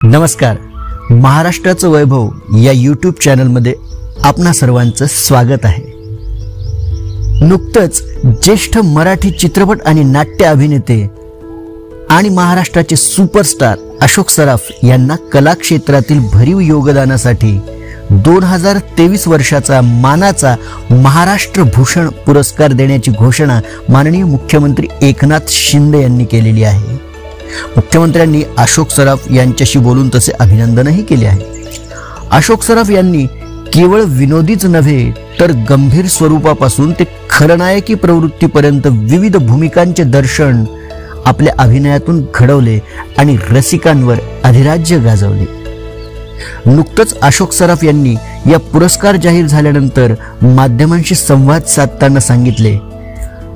नमस्कार. महाराष्ट्राचं वैभव या यूट्यूब चॅनलमध्ये आपणा सर्वांचं स्वागत आहे. नुकतंच ज्येष्ठ मराठी चित्रपट आणि नाट्य अभिनेते आणि महाराष्ट्राचे सुपरस्टार अशोक सराफ यांना कला क्षेत्रातील भरीव योगदानासाठी 2023 वर्षाचा मानाचा महाराष्ट्र भूषण पुरस्कार देण्याची घोषणा माननीय मुख्यमंत्री एकनाथ शिंदे यांनी केलेली आहे. मुख्यमंत्र्यांनी अशोक सराफ यांच्याशी बोलून तसे अभिनंदनही केले आहे. अशोक सराफ यांनी केवळ विनोदीच नव्हे तर गंभीर स्वरूपापासून ते खलनायकी प्रवृत्तीपर्यंत विविध भूमिकांचे दर्शन आपल्या अभिनयातून घडवले आणि रसिकांवर अधिराज्य गाजवले. नुकतंच अशोक सराफ यांनी या पुरस्कार जाहीर झाल्यानंतर माध्यमांशी संवाद साधताना सांगितले,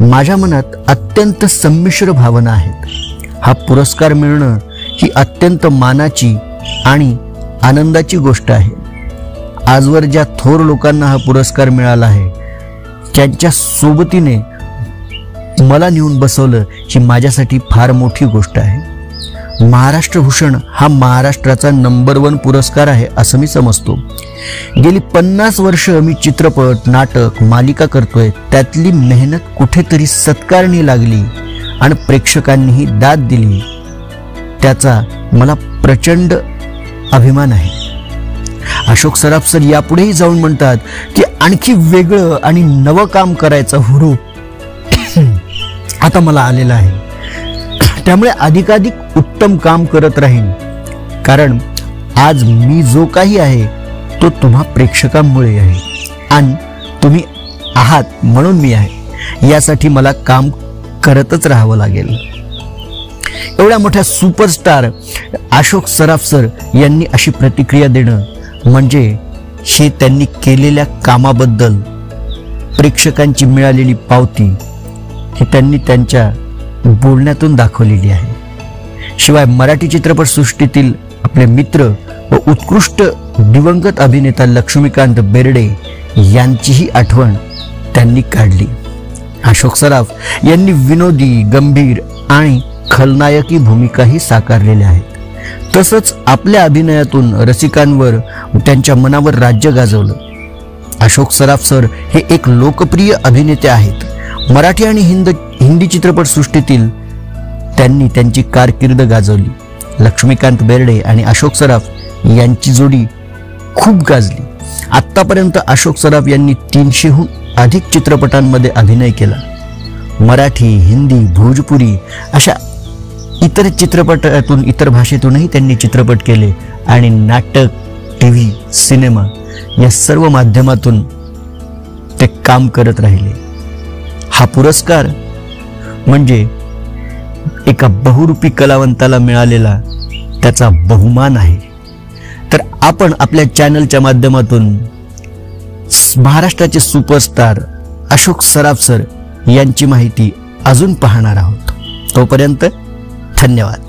माझ्या मनात अत्यंत संमिश्र भावना आहेत. हा पुरस्कार मिळणं ही अत्यंत मानाची आणि आनंदाची गोष्ट आहे. आजवर ज्या थोर लोकांना हा पुरस्कार मिळाला आहे त्यांच्या सोबतीने मला नेऊन बसवलं ही माझ्यासाठी फार मोठी गोष्ट आहे. महाराष्ट्र भूषण हा महाराष्ट्राचा नंबर 1 पुरस्कार आहे असं मी समजतो. गेली 50 वर्ष मी चित्रपट, नाटक, मालिका करतोय. त्यातली मेहनत कुठेतरी सत्कारणी लागली आणि प्रेक्षकांनीही दाद दिली. त्याचा मला प्रचंड अभिमान आहे. अशोक सराफ सर यापुढेही जाऊन म्हणतात की आणखी वेगळं आणि नवं काम करायचं हुरूप आता मला आलेला आहे. त्यामुळे अधिकाधिक उत्तम काम करत राहीन. कारण आज मी जो काही आहे तो तुम्हा प्रेक्षकांमुळे आहे आणि तुम्ही आहात म्हणून मी आहे. यासाठी मला काम करतच राहावं लागेल. एवढ्या मोठ्या सुपरस्टार अशोक सराफ सर यांनी अशी प्रतिक्रिया देणं म्हणजे हे त्यांनी केलेल्या कामाबद्दल प्रेक्षकांची मिळालेली पावती हे त्यांनी त्यांच्या बोलण्यातून दाखवलेली आहे. शिवाय मराठी चित्रपटसृष्टीतील आपले मित्र व उत्कृष्ट दिवंगत अभिनेता लक्ष्मीकांत बेर्डे यांचीही आठवण त्यांनी काढली. अशोक सराफ यांनी विनोदी, गंभीर आणि खलनायकी भूमिकाही साकारलेल्या आहेत. तसंच आपल्या अभिनयातून रसिकांवर त्यांच्या मनावर राज्य गाजवलं. अशोक सराफ सर हे एक लोकप्रिय अभिनेते आहेत. मराठी आणि हिंदी चित्रपटसृष्टीतील त्यांनी त्यांची कारकीर्द गाजवली. लक्ष्मीकांत बेर्डे आणि अशोक सराफ यांची जोडी खूप गाजली. आत्तापर्यंत अशोक सराफ यांनी 300हून अधिक चित्रपटांमध्ये अभिनय केला. मराठी, हिंदी, भोजपुरी अशा इतर चित्रपटातून, इतर भाषेतूनही त्यांनी चित्रपट केले आणि नाटक, टीव्ही, सिनेमा या सर्व माध्यमातून ते काम करत राहिले. हा पुरस्कार म्हणजे एका बहुरूपी कलावंताला मिळालेला त्याचा बहुमान आहे. तर आपण आपल्या चॅनलच्या माध्यमातून महाराष्ट्राचे सुपरस्टार अशोक सराफ सर यांची माहिती अजून पाहणार आहोत. तोपर्यंत धन्यवाद.